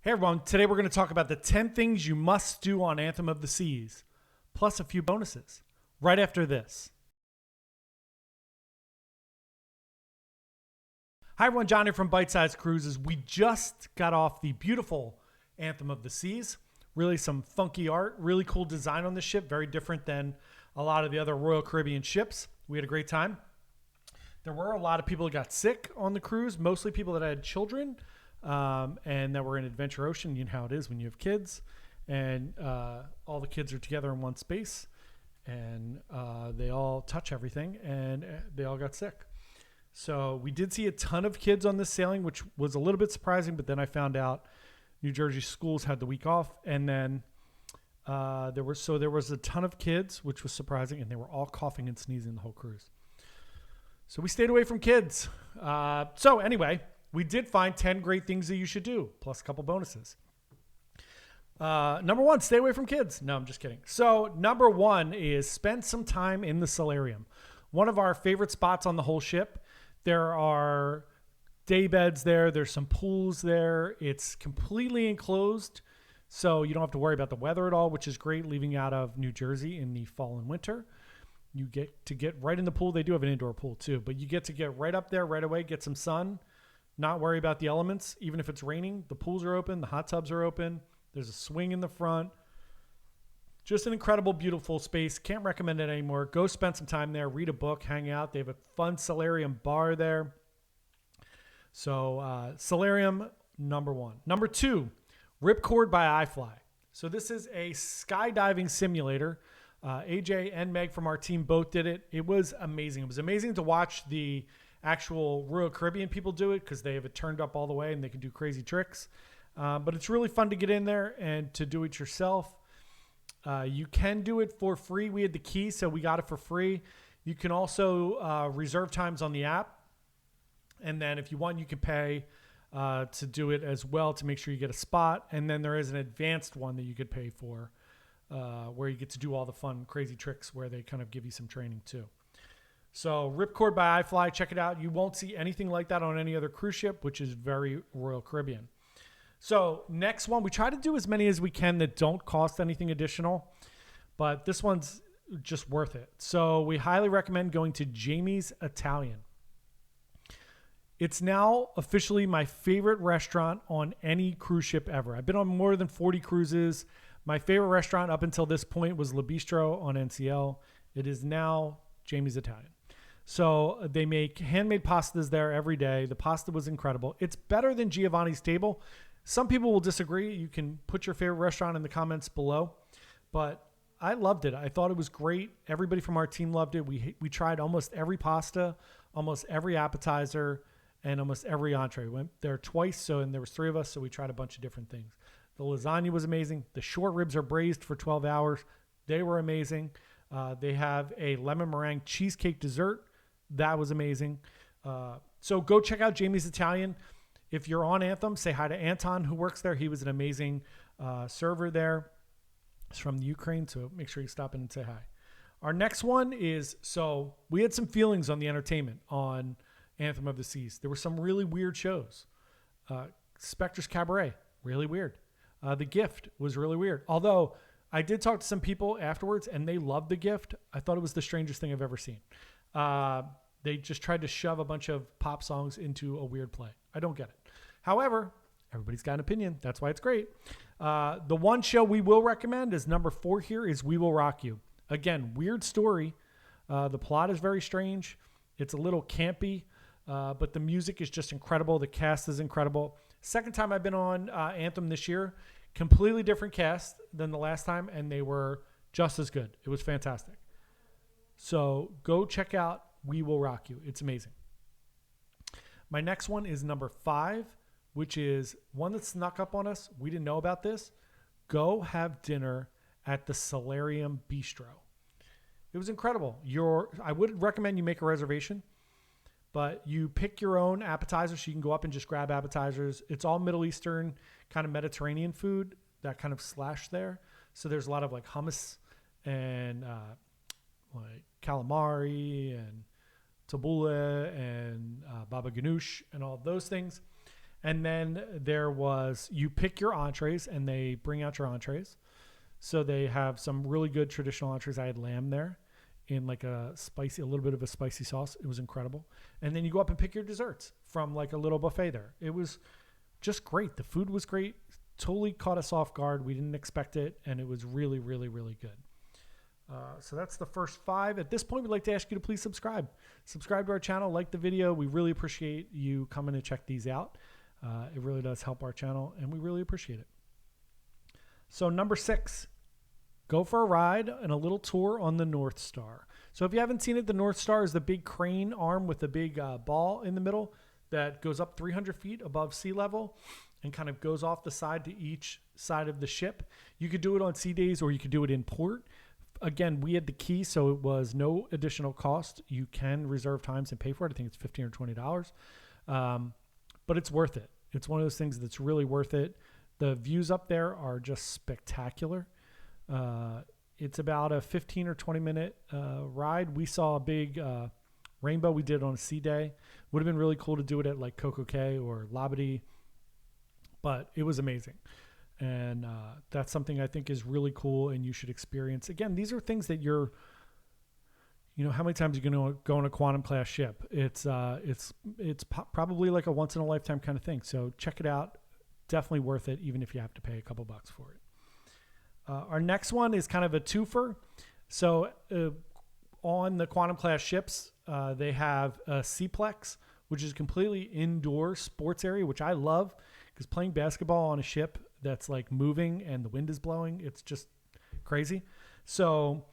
Hey everyone, today we're going to talk about the 10 things you must do on Anthem of the Seas, plus a few bonuses, right after this. Hi everyone, Johnny from Bite Size Cruises. We just got off the beautiful Anthem of the Seas. Really some funky art, really cool design on the ship, very different than a lot of the other Royal Caribbean ships. We had a great time. There were a lot of people that got sick on the cruise, mostly people that had children. And that we're in Adventure Ocean. You know how it is when you have kids, and all the kids are together in one space, and they all touch everything, and they all got sick. So we did see a ton of kids on this sailing, which was a little bit surprising. But then I found out New Jersey schools had the week off, and then there was a ton of kids, which was surprising, and they were all coughing and sneezing the whole cruise. So we stayed away from kids. So anyway. We did find 10 great things that you should do, plus a couple bonuses. Number one, stay away from kids. No, I'm just kidding. So number one is spend some time in the Solarium. One of our favorite spots on the whole ship. There are day beds there. There's some pools there. It's completely enclosed, so you don't have to worry about the weather at all, which is great leaving out of New Jersey in the fall and winter. You get to get right in the pool. They do have an indoor pool too, but you get to get right up there right away, get some sun. Not worry about the elements. Even if it's raining, the pools are open, the hot tubs are open. There's a swing in the front. Just an incredible, beautiful space. Can't recommend it anymore. Go spend some time there, read a book, hang out. They have a fun Solarium bar there. So Solarium, number one. Number two, Ripcord by iFly. So this is a skydiving simulator. AJ and Meg from our team both did it. It was amazing. It was amazing to watch the actual Royal Caribbean people do it because they have it turned up all the way and they can do crazy tricks. But it's really fun to get in there and to do it yourself. You can do it for free. We had the key, so we got it for free. You can also reserve times on the app. And then if you want, you can pay to do it as well to make sure you get a spot. And then there is an advanced one that you could pay for where you get to do all the fun, crazy tricks where they kind of give you some training too. So Ripcord by iFly, check it out. You won't see anything like that on any other cruise ship, which is very Royal Caribbean. So next one, we try to do as many as we can that don't cost anything additional, but this one's just worth it. So we highly recommend going to Jamie's Italian. It's now officially my favorite restaurant on any cruise ship ever. I've been on more than 40 cruises. My favorite restaurant up until this point was Bistro on NCL. It is now Jamie's Italian. So they make handmade pastas there every day. The pasta was incredible. It's better than Giovanni's Table. Some people will disagree. You can put your favorite restaurant in the comments below. But I loved it. I thought it was great. Everybody from our team loved it. We tried almost every pasta, almost every appetizer, and almost every entree. We went there twice, and there was 3 of us, so we tried a bunch of different things. The lasagna was amazing. The short ribs are braised for 12 hours. They were amazing. They have a lemon meringue cheesecake dessert. That was amazing. So go check out Jamie's Italian. If you're on Anthem, say hi to Anton, who works there. He was an amazing server there. He's from the Ukraine, so make sure you stop in and say hi. Our next one is, so we had some feelings on the entertainment on Anthem of the Seas. There were some really weird shows. Spectre's Cabaret, really weird. The Gift was really weird. Although I did talk to some people afterwards, and they loved The Gift. I thought it was the strangest thing I've ever seen. They just tried to shove a bunch of pop songs into a weird play. I don't get it. However, everybody's got an opinion. That's why it's great. The one show we will recommend is number 4 here is We Will Rock You. Again, weird story. The plot is very strange. It's a little campy, but the music is just incredible. The cast is incredible. Second time I've been on Anthem this year. Completely different cast than the last time, and they were just as good. It was fantastic. So go check out We Will Rock You. It's amazing. My next one is number 5, which is one that snuck up on us. We didn't know about this. Go have dinner at the Solarium Bistro. It was incredible. I would recommend you make a reservation, but you pick your own appetizers. So you can go up and just grab appetizers. It's all Middle Eastern, kind of Mediterranean food, that kind of slash there. So there's a lot of like hummus and like calamari and tabbouleh and baba ganoush and all of those things. And then you pick your entrees and they bring out your entrees. So they have some really good traditional entrees. I had lamb there in like a little bit of a spicy sauce. It was incredible. And then you go up and pick your desserts from like a little buffet there. It was just great. The food was great. Totally caught us off guard. We didn't expect it. And it was really, really, really good. So that's the first 5. At this point, we'd like to ask you to please subscribe. Subscribe to our channel, like the video. We really appreciate you coming to check these out. It really does help our channel, and we really appreciate it. So number 6, go for a ride and a little tour on the North Star. So if you haven't seen it, the North Star is the big crane arm with the big ball in the middle that goes up 300 feet above sea level and kind of goes off the side to each side of the ship. You could do it on sea days or you could do it in port. Again, we had the key, so it was no additional cost. You can reserve times and pay for it. I think it's $15 or $20. But it's worth it. It's one of those things that's really worth it. The views up there are just spectacular. It's about a 15 or 20 minute ride. We saw a big rainbow. We did it on a sea day. Would have been really cool to do it at like Coco Cay or Labadee, but it was amazing. And that's something I think is really cool and you should experience. Again, these are things that how many times are you going to go on a quantum class ship? It's probably like a once in a lifetime kind of thing. So check it out. Definitely worth it, even if you have to pay a couple bucks for it. Our next one is kind of a twofer. So on the quantum class ships, they have a Seaplex, which is a completely indoor sports area, which I love because playing basketball on a ship that's like moving and the wind is blowing, it's just crazy. So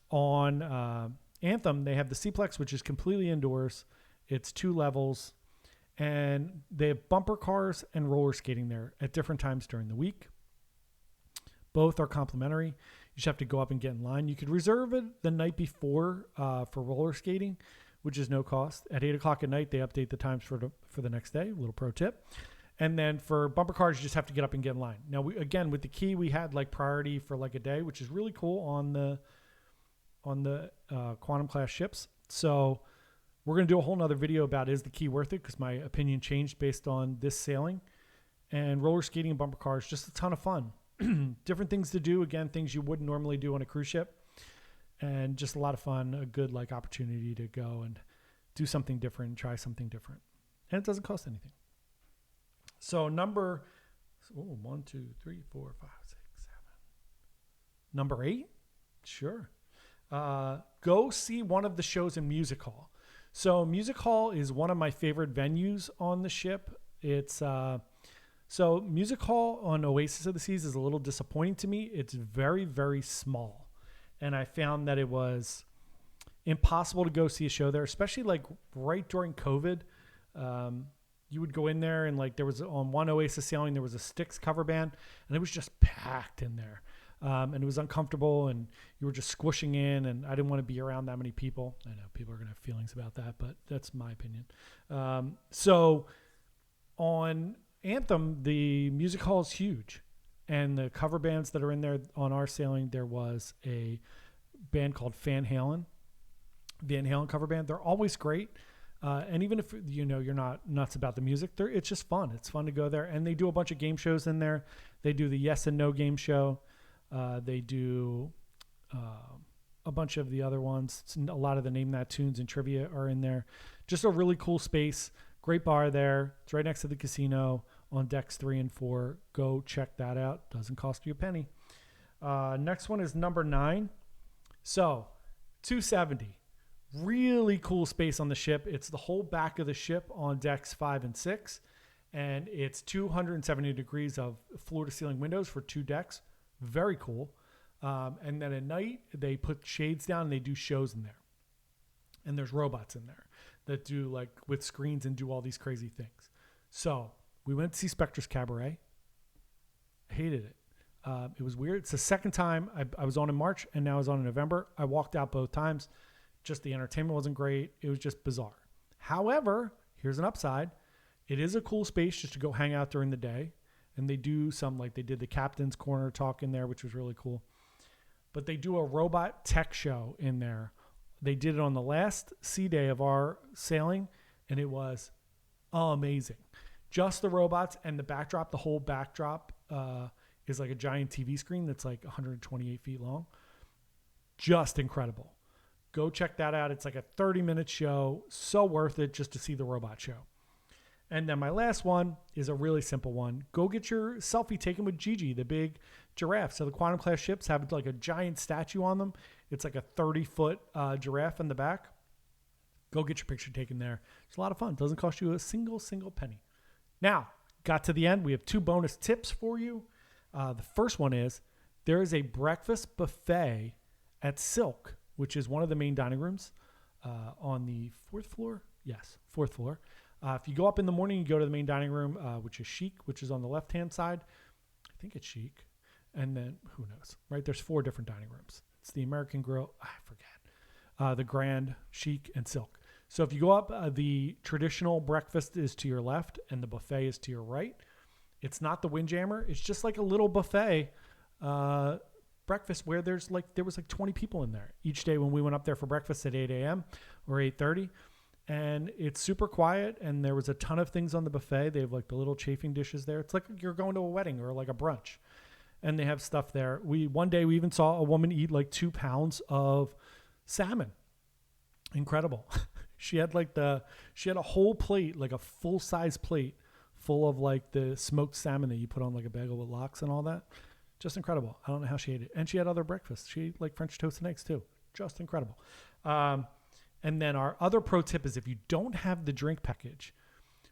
on Anthem, they have the Seaplex, which is completely indoors. It's 2 levels, and they have bumper cars and roller skating there at different times during the week. Both are complimentary. You just have to go up and get in line. You could reserve it the night before for roller skating, which is no cost. At 8 o'clock at night, they update the times for the next day. A little pro tip. And then for bumper cars, you just have to get up and get in line. Now, with the key, we had like priority for like a day, which is really cool on the quantum class ships. So we're going to do a whole nother video about is the key worth it, because my opinion changed based on this sailing. And roller skating and bumper cars, just a ton of fun. Different things to do. Again, things you wouldn't normally do on a cruise ship. And just a lot of fun, a good like opportunity to go and do something different, try something different. And it doesn't cost anything. So number 8? Sure. Go see one of the shows in Music Hall. So Music Hall is one of my favorite venues on the ship. It's so Music Hall on Oasis of the Seas is a little disappointing to me. It's very, very small. And I found that it was impossible to go see a show there, especially like right during COVID. You would go in there and like there was on one Oasis sailing, there was a Styx cover band and it was just packed in there. And it was uncomfortable and you were just squishing in, and I didn't want to be around that many people. I know people are going to have feelings about that, but that's my opinion. So on Anthem, the Music Hall is huge, and the cover bands that are in there on our sailing, there was a band called Van Halen cover band. They're always great. And even if you're not nuts about the music, it's just fun. It's fun to go there. And they do a bunch of game shows in there. They do the yes and no game show. They do a bunch of the other ones. A lot of the Name That tunes and trivia are in there. Just a really cool space. Great bar there. It's right next to the casino on decks 3 and 4. Go check that out. Doesn't cost you a penny. Next one is number 9. So 270. Really cool space on the ship. It's the whole back of the ship on decks 5 and 6. And it's 270 degrees of floor to ceiling windows for 2 decks. Very cool. And then at night, they put shades down and they do shows in there. And there's robots in there that do like with screens and do all these crazy things. So we went to see Spectre's Cabaret. Hated it. It was weird. It's the second time I was on in March and now I was on in November. I walked out both times. Just the entertainment wasn't great. It was just bizarre. However, here's an upside. It is a cool space just to go hang out during the day. And they do some, like they did the Captain's Corner talk in there, which was really cool. But they do a robot tech show in there. They did it on the last sea day of our sailing, and it was amazing. just the robots and the backdrop. The whole backdrop is like a giant TV screen that's like 128 feet long. Just incredible. Go check that out. It's like a 30-minute show. So worth it just to see the robot show. And then my last one is a really simple one. Go get your selfie taken with Gigi, the big giraffe. So the Quantum class ships have like a giant statue on them. It's like a 30-foot giraffe in the back. Go get your picture taken there. It's a lot of fun. Doesn't cost you a single penny. Now, got to the end. We have 2 bonus tips for you. The first one is there is a breakfast buffet at Silk, which is one of the main dining rooms on the 4th floor. Yes, 4th floor. If you go up in the morning, you go to the main dining room, which is Chic, which is on the left-hand side. I think it's Chic. And then, who knows, right? There's 4 different dining rooms. It's the American Grill. I forget. The Grand, Chic, and Silk. So if you go up, the traditional breakfast is to your left and the buffet is to your right. It's not the Windjammer. It's just like a little buffet breakfast where there was like 20 people in there each day when we went up there for breakfast at 8 a.m. or 8:30. And it's super quiet, and there was a ton of things on the buffet. They have like the little chafing dishes there. It's like you're going to a wedding or like a brunch, and they have stuff there. One day we even saw a woman eat like 2 pounds of salmon. Incredible. She had a whole plate, like a full size plate full of like the smoked salmon that you put on like a bagel with lox and all that. Just incredible. I don't know how she ate it. And she had other breakfasts. She ate like French toast and eggs too. Just incredible. And then our other pro tip is if you don't have the drink package,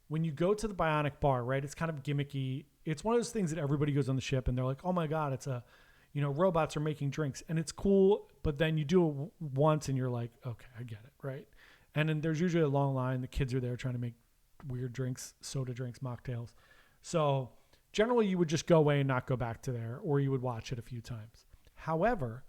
when you go to the Bionic Bar, right, it's kind of gimmicky. It's one of those things that everybody goes on the ship and they're like, oh my God, it's robots are making drinks. And it's cool, but then you do it once and you're like, okay, I get it, right? And then there's usually a long line. The kids are there trying to make weird drinks, soda drinks, mocktails. So generally you would just go away and not go back to there, or you would watch it a few times. However,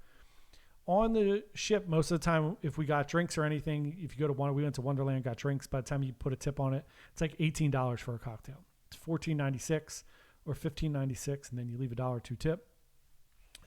on the ship, most of the time, if we got drinks or anything, if you go to we went to Wonderland, got drinks. By the time you put a tip on it, it's like $18 for a cocktail. It's $14.96 or $15.96, and then you leave $1 or $2 tip.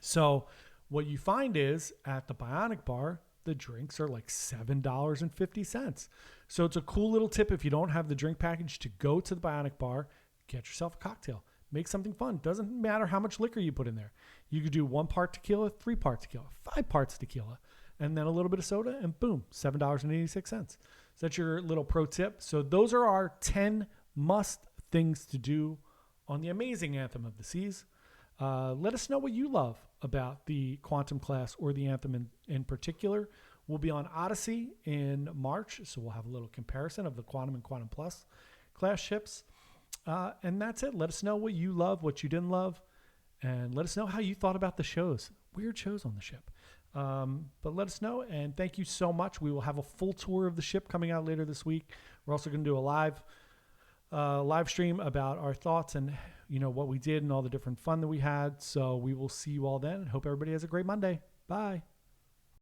So what you find is at the Bionic Bar, the drinks are like $7.50. So it's a cool little tip if you don't have the drink package to go to the Bionic Bar, get yourself a cocktail. Make something fun. Doesn't matter how much liquor you put in there. You could do 1 part tequila, 3 parts tequila, 5 parts tequila, and then a little bit of soda, and boom, $7.86. So that's your little pro tip. So those are our 10 must things to do on the amazing Anthem of the Seas. Let us know what you love about the Quantum class or the Anthem in particular. We'll be on Odyssey in March, so we'll have a little comparison of the Quantum and Quantum Plus class ships. And that's it. Let us know what you love, what you didn't love, and let us know how you thought about the shows. Weird shows on the ship. But let us know, and thank you so much. We will have a full tour of the ship coming out later this week. We're also going to do a live stream about our thoughts and what we did and all the different fun that we had. So we will see you all then. Hope everybody has a great Monday. Bye.